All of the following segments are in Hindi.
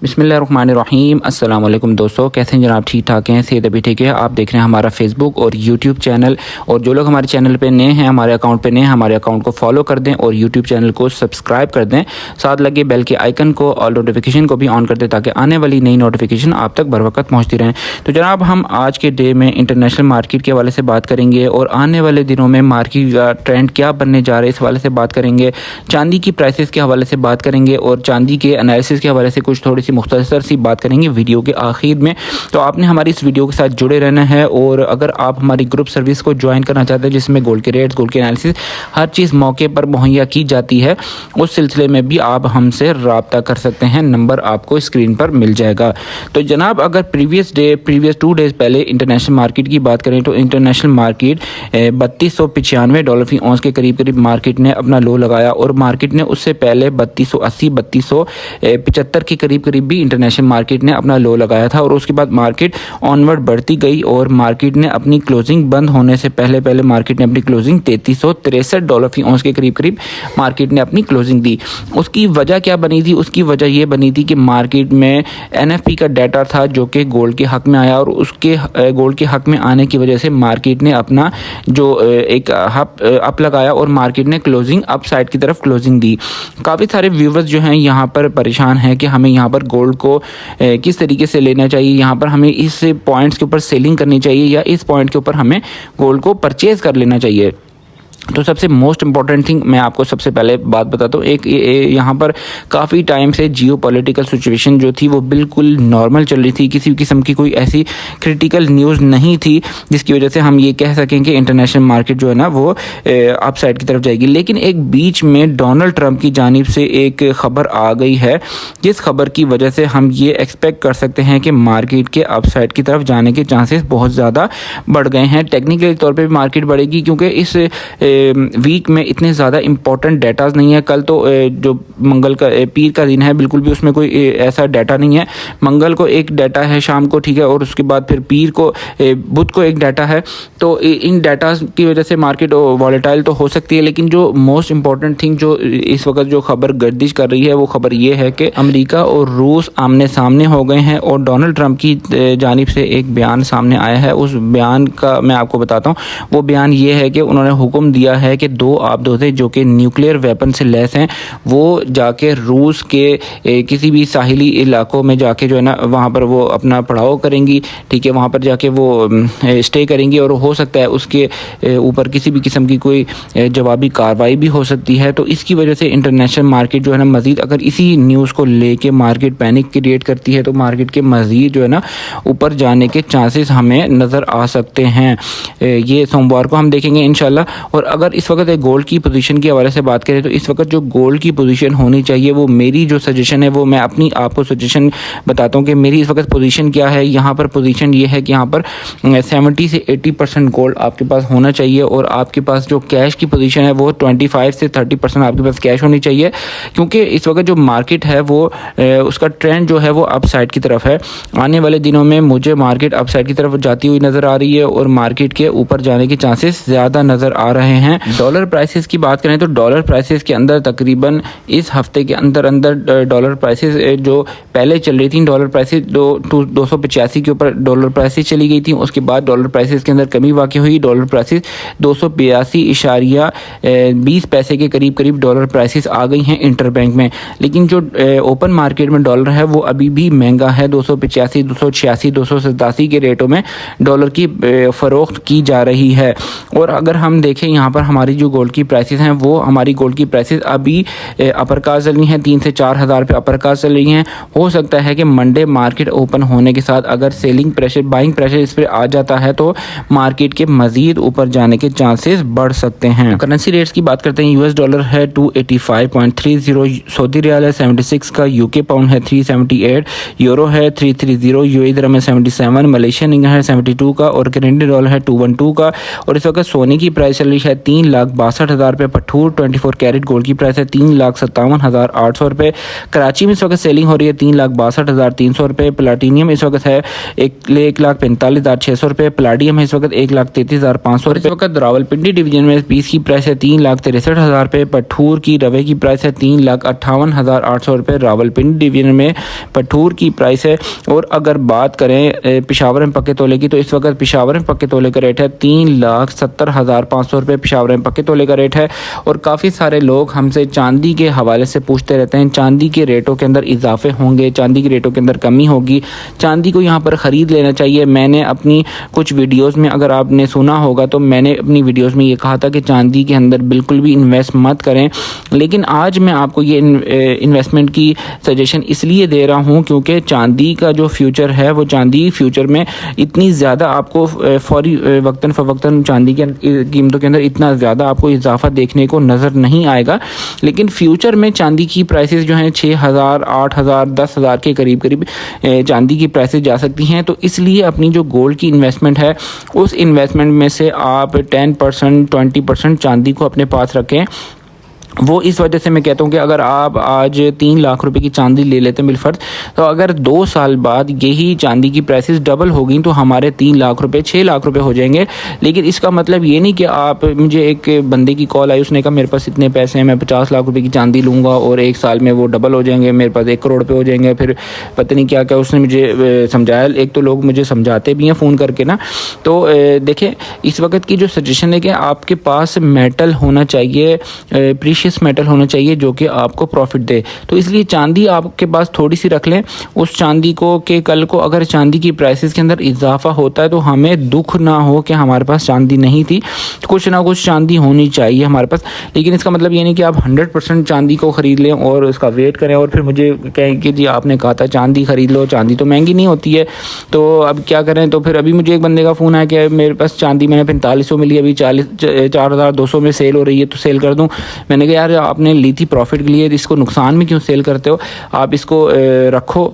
बिस्मिल्लाहिर्रहमानिर्रहीम। अस्सलाम वालेकुम दोस्तों, कैसे हैं जनाब? ठीक ठाक हैं, सेहत अभी ठीक है? आप देख रहे हैं हमारा फेसबुक और यूट्यूब चैनल। और जो लोग हमारे चैनल पे नए हैं, हमारे अकाउंट पे नए हैं, हमारे अकाउंट को फॉलो कर दें और यूट्यूब चैनल को सब्सक्राइब कर दें। साथ लगे बेल के आइकन को और नोटिफिकेशन को भी ऑन कर दें ताकि आने वाली नई नोटिफिकेशन आप तक बर वक्त पहुँचती रहें। तो जनाब, हम आज के डे में इंटरनेशनल मार्केट के हवाले से बात करेंगे और आने वाले दिनों में मार्केट का ट्रेंड क्या बनने जा रहा है इस हवाले से बात करेंगे। चांदी की प्राइसेस के हवाले से बात करेंगे और चांदी के एनालिसिस के हवाले से कुछ थोड़ी सी मुख्तसर सी बात करेंगे वीडियो के आखिर में। तो आपने हमारी इस वीडियो के साथ जुड़े रहना है। और अगर आप हमारी ग्रुप सर्विस को ज्वाइन करना चाहते हैं जिसमें गोल्ड के रेट्स, गोल्ड के एनालिसिस, हर चीज़ मौके पर मुहैया की जाती है, उस सिलसिले में भी आप हमसे रब्ता कर सकते हैं। नंबर आपको स्क्रीन पर मिल जाएगा। तो जनाब, अगर प्रीवियस 2 डेज़ पहले इंटरनेशनल मार्केट की बात करें तो इंटरनेशनल मार्केट $3295 फी औंस के करीब मार्केट ने अपना लो लगाया। और मार्केट ने उससे पहले 3280 3275 के करीब भी इंटरनेशनल मार्केट ने अपना लो लगाया था। और उसके बाद मार्केट ऑनवर्ड बढ़ती गई और मार्केट ने अपनी क्लोजिंग बंद होने से पहले मार्केट ने अपनी क्लोजिंग $3363 फी औंस के करीब मार्केट ने अपनी क्लोजिंग दी। उसकी वजह क्या बनी थी? उसकी वजह ये बनी थी कि मार्केट में NFP का डाटा था जो कि गोल्ड के हक में आया। और उसके गोल्ड के हक में आने की वजह से मार्केट ने अपना जो एक अप लगाया और मार्केट ने क्लोजिंग अप साइड की तरफ क्लोजिंग दी। काफ़ी सारे व्यूवर्स जो हैं यहाँ पर परेशान हैं कि हमें यहाँ पर गोल्ड को किस तरीके से लेना चाहिए, यहाँ पर हमें इस पॉइंट्स के ऊपर सेलिंग करनी चाहिए या इस पॉइंट के ऊपर हमें गोल्ड को परचेज़ कर लेना चाहिए। तो सबसे मोस्ट इम्पॉर्टेंट थिंग मैं आपको सबसे पहले बात बताता हूँ। एक यहाँ पर काफ़ी टाइम से जियोपॉलिटिकल सिचुएशन जो थी वो बिल्कुल नॉर्मल चल रही थी। किसी किस्म की कोई ऐसी क्रिटिकल न्यूज़ नहीं थी जिसकी वजह से हम ये कह सकें कि इंटरनेशनल मार्केट जो है ना वो अप साइड की तरफ जाएगी। लेकिन एक बीच में डोनाल्ड ट्रंप की जानिब से एक ख़बर आ गई है जिस खबर की वजह से हम ये एक्सपेक्ट कर सकते हैं कि मार्केट के अप साइड की तरफ जाने के चांसेस बहुत ज़्यादा बढ़ गए हैं। टेक्निकल तौर पर भी मार्केट बढ़ेगी क्योंकि इस वीक में इतने ज़्यादा इंपॉर्टेंट डाटाज नहीं है। कल तो जो मंगल का पीर का दिन है, बिल्कुल भी उसमें कोई ऐसा डाटा नहीं है। मंगल को एक डाटा है शाम को, ठीक है, और उसके बाद फिर पीर को बुध को एक डाटा है। तो इन डाटाज की वजह से मार्केट वॉलेटाइल तो हो सकती है। लेकिन जो मोस्ट इंपॉर्टेंट थिंग जो इस वक्त जो खबर गर्दिश कर रही है वो खबर ये है कि अमेरिका और रूस आमने सामने हो गए हैं। और डोनाल्ड ट्रंप की जानिब से एक बयान सामने आया है। उस बयान का मैं आपको बताता हूँ। वो बयान ये है कि उन्होंने हुक्म दिया है कि 2 आबदोज़े जो कि न्यूक्लियर वेपन से लैस हैं वो जाके रूस के किसी भी साहिली इलाकों में जाके जो है ना वहाँ पर वो अपना पड़ाव करेंगी, ठीक है, वहाँ पर जाके वो स्टे करेंगी। और हो सकता है उसके ऊपर किसी भी किस्म की कोई जवाबी कार्रवाई भी हो सकती है। तो इसकी वजह से इंटरनेशनल मार्केट जो है ना मज़ीद, अगर इसी न्यूज़ को लेके मार्केट पैनिक क्रिएट करती है तो मार्केट के मज़ीद जो है ना ऊपर जाने के चांसेस हमें नज़र आ सकते हैं। ये सोमवार को हम देखेंगे इंशाल्लाह। और अगर इस वक्त एक गोल्ड की पोजीशन के हवाले से बात करें तो इस वक्त जो गोल्ड की पोजीशन होनी चाहिए, वो मेरी जो सजेशन है वो मैं अपनी आपको सजेशन बताता हूँ कि मेरी इस वक्त पोजीशन क्या है। यहाँ पर पोजीशन ये है कि यहाँ पर 70 से 80% गोल्ड आपके पास होना चाहिए। और आपके पास जो कैश की पोजीशन है वो 25 से 30% आपके पास कैश होनी चाहिए। क्योंकि इस वक्त जो मार्केट है वो उसका ट्रेंड जो है वो अप साइड की तरफ है। आने वाले दिनों में मुझे मार्केट अप साइड की तरफ जाती हुई नज़र आ रही है और मार्केट के ऊपर जाने के चांसेस ज़्यादा नज़र आ रहे हैं। डॉलर प्राइसेस की बात करें तो डॉलर प्राइसेस के अंदर तकरीबन इस हफ्ते के अंदर डॉलर प्राइसेस जो पहले चल रही थी, डॉलर प्राइसेस 285 के ऊपर डॉलर प्राइसेस चली गई थी। उसके बाद डॉलर प्राइसेस के अंदर कमी वाक़ई हुई। डॉलर प्राइसेस 282.20 पैसे के करीब डॉलर प्राइसेस आ गई हैं इंटर बैंक में। लेकिन जो ओपन मार्केट में डॉलर है वो अभी भी महंगा है। 285, 286, 287 के रेटों में डॉलर की फ़रोख्त की जा रही है। और अगर हम देखें यहाँ पर हमारी जो गोल्ड की प्राइसेस हैं वो हमारी गोल्ड की प्राइसेस अभी अपर काज चल रही हैं, 3 से 4 हज़ार पे अपर काज चल रही हैं। हो सकता है कि मंडे मार्केट ओपन होने के साथ अगर सेलिंग प्रेशर, बाइंग प्रेशर इस पर आ जाता है तो मार्केट के मज़ीद ऊपर जाने के चांसेस बढ़ सकते हैं। करेंसी रेट्स की बात करते हैं। US डॉलर है 285.30, सऊदी रियाल है 76 का, UK पाउंड है 378, यूरो है 330, UAE दिरहम है 77, मलेशियन रिंगिट है 72 का और कैनेडियन डॉलर है 212 का। और इस वक्त सोने की प्राइस चल रही है 3,62,000 रुपये। पठूर 24 कैरेट गोल्ड की प्राइस है 3,57,800 रुपये। कराची में इस वक्त सेलिंग हो रही है 3,62,300 रुपये। प्लाटीनियम इस वक्त है 1,45,600 रुपये। प्लाडियम है इस वक्त 1,33,500 रुपये। इस वक्त रावलपिंडी डिवीजन में पीस की प्राइस है 3,63,000 रुपये। पठूर की रवे की प्राइस है 3,58,800 रुपये रावलपिंडी डिवीजन में पठूर की प्राइस है। और अगर बात करें पेशावर में पक्के तोले की, तो इस वक्त पेशावर में पक्के तोले का रेट है 3,70,500 रुपये पेशावर में पक्के तोले का रेट है। और काफ़ी सारे लोग हमसे चांदी के हवाले से पूछते रहते हैं, चांदी के रेटों के अंदर इजाफे होंगे, चांदी के रेटों के अंदर कमी होगी, चांदी को यहाँ पर ख़रीद लेना चाहिए। मैंने अपनी कुछ वीडियोस में, अगर आपने सुना होगा तो मैंने अपनी वीडियोस में ये कहा था कि चांदी के अंदर बिल्कुल भी इन्वेस्ट मत करें। लेकिन आज मैं आपको ये इन्वेस्टमेंट की सजेशन इसलिए दे रहा हूँ क्योंकि चांदी का जो फ्यूचर है, वो चांदी फ्यूचर में इतनी ज़्यादा आपको फौरी वक्तन फ़वक्तन चांदी के कीमतों के अंदर इतना ज़्यादा आपको इजाफा देखने को नज़र नहीं आएगा। लेकिन फ्यूचर में चांदी की प्राइसेस जो हैं 6,000, 8,000, 10,000 के करीब करीब चांदी की प्राइसेस जा सकती हैं। तो इसलिए अपनी जो गोल्ड की इन्वेस्टमेंट है, उस इन्वेस्टमेंट में से आप 10%, 20% चांदी को अपने पास रखें। वो इस वजह से मैं कहता हूँ कि अगर आप आज 3 लाख रुपए की चांदी ले लेते हैं बिलफर्ज, तो अगर 2 साल बाद यही चांदी की प्राइसेस डबल हो गई तो हमारे 3 लाख रुपए 6 लाख रुपए हो जाएंगे। लेकिन इसका मतलब ये नहीं कि आप, मुझे एक बंदे की कॉल आई, उसने कहा मेरे पास इतने पैसे हैं, मैं 50 लाख रुपए की चांदी लूँगा और 1 साल में वो डबल हो जाएंगे, मेरे पास 1 करोड़ रुपये हो जाएंगे। फिर पता नहीं क्या क्या उसने मुझे समझाया। एक तो लोग मुझे समझाते भी हैं फ़ोन करके ना। तो देखें, इस वक्त की जो सजेशन है कि आपके पास मेटल होना चाहिए, प्रीशियस मेटल होना चाहिए जो कि आपको प्रॉफिट दे। तो इसलिए चांदी आपके पास थोड़ी सी रख लें। उस चांदी को कि कल को अगर चांदी की प्राइसेस के अंदर इजाफा होता है तो हमें दुख ना हो कि हमारे पास चांदी नहीं थी। कुछ ना कुछ चांदी होनी चाहिए हमारे पास। लेकिन इसका मतलब ये नहीं कि आप 100% चांदी को ख़रीद लें और उसका वेट करें और फिर मुझे कहें कि जी आपने कहा था चांदी ख़रीद लो, चांदी तो महंगी नहीं होती है, तो अब क्या करें। तो फिर अभी मुझे एक बंदे का फ़ोन आया कि मेरे पास चांदी मैंने 4500 मिली, अभी 4,200 में सेल हो रही है, तो सेल कर दूँ। मैंने कहा यार आपने ली थी प्रॉफिट के लिए, इसको नुकसान में क्यों सेल करते हो। आप इसको रखो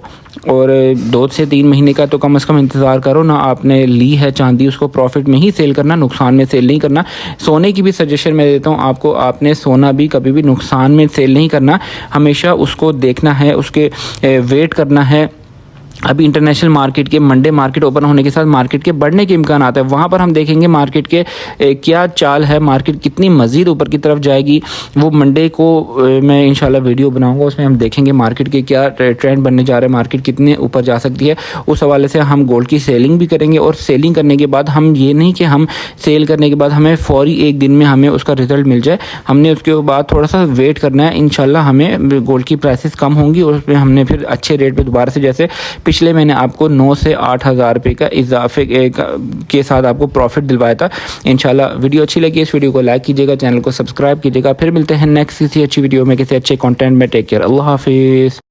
और 2 से 3 महीने का तो कम से कम इंतज़ार करो ना। आपने ली है चांदी, उसको प्रॉफिट में ही सेल करना, नुकसान में सेल नहीं करना। सोने की भी सजेशन मैं देता हूँ आपको, आपने सोना भी कभी भी नुकसान में सेल नहीं करना, हमेशा उसको देखना है, उसके वेट करना है। अभी इंटरनेशनल मार्केट के मंडे मार्केट ओपन होने के साथ मार्केट के बढ़ने के इम्कान आते हैं। वहाँ पर हम देखेंगे मार्केट के क्या चाल है, मार्केट कितनी मज़ीद ऊपर की तरफ जाएगी। वो मंडे को मैं इंशाल्लाह वीडियो बनाऊंगा, उसमें हम देखेंगे मार्केट के क्या ट्रेंड बनने जा रहे हैं, मार्केट कितने ऊपर जा सकती है। उस हवाले से हम गोल्ड की सेलिंग भी करेंगे। और सेलिंग करने के बाद हम ये नहीं कि हम सेल करने के बाद हमें फ़ौरी 1 दिन में हमें उसका रिज़ल्ट मिल जाए, हमने उसके बाद थोड़ा सा वेट करना है। इंशाल्लाह हमें गोल्ड की प्राइसेस कम होंगी और उसमें हमने फिर अच्छे रेट पे दोबारा से, जैसे पिछले मैंने आपको 9 से 8,000 रुपये का इजाफे के साथ आपको प्रॉफिट दिलवाया था। इंशाल्लाह वीडियो अच्छी लगी, इस वीडियो को लाइक कीजिएगा, चैनल को सब्सक्राइब कीजिएगा। फिर मिलते हैं नेक्स्ट किसी अच्छी वीडियो में, किसी अच्छे कंटेंट में। टेक केयर, अल्लाह हाफिज़।